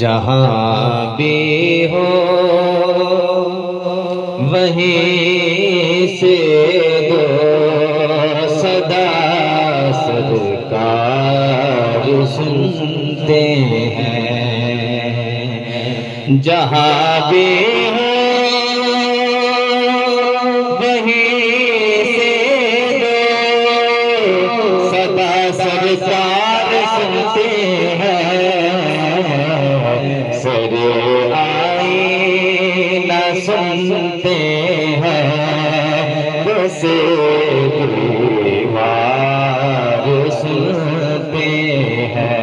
जहाँ भी हो वहीं से दो सदा सरकार सुनते हैं। जहाँ भी हो वहीं से दो सदा सरकार सुनते हैं। सरे आईना सुनते हैं बसे दीवार सुनते हैं।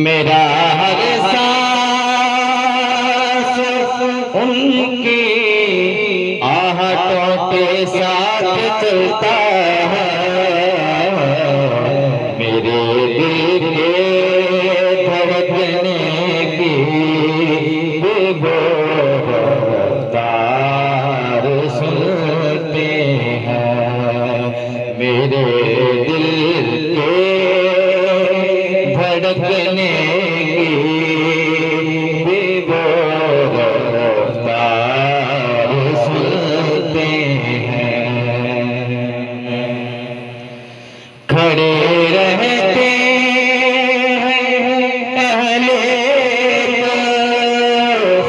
मेरा हर सांस उनकी आहटों के साथ चलता है। मेरे दिल के धड़कने की वो रफ्तार सुनते हैं। मेरे दिल के धड़कने की वो रफ्तार सुनते हैं। खड़े रहते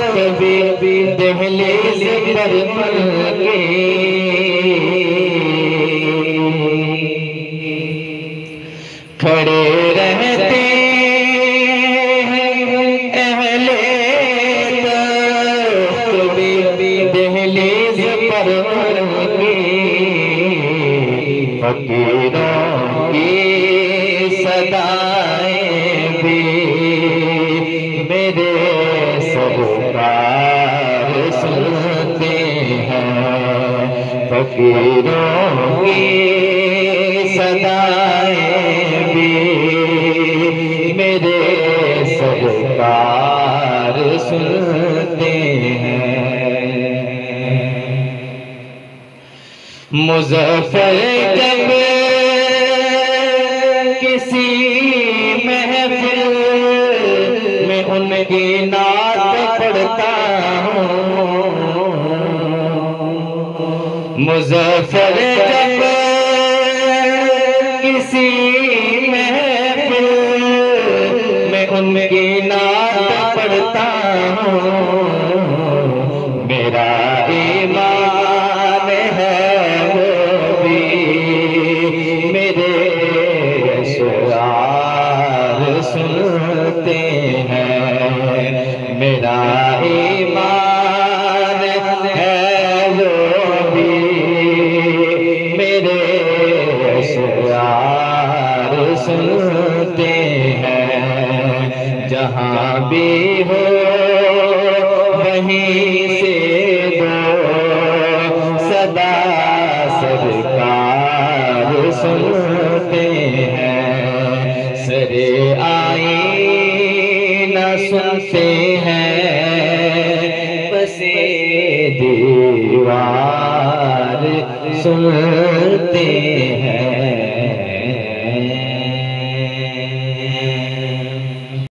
कभी दहलीज पर पल के। खड़े रहते अहले कभी दहलीज पर पल के। फकीरों की सदाएं भी मेरे सरकार सुनते हैं। फकीरों की सदाएं भी मेरे सरकार सुनते हैं। मुज़फ़्फ़र जब किसी महफिल में उनकी नात पढ़ता हूँ। मुज़फ़्फ़र जब किसी महफिल में उनकी नात पढ़ता हूँ। मेरा ईमान है वो भी मेरे अशआर सुनते हैं। मेरा ईमान है वो भी मेरे अशआर सुनते हैं। जहाँ भी हो वहीं से दो सदा सरकार सुनते हैं। सरे आईना सुनते हैं बसे दीवार सुनते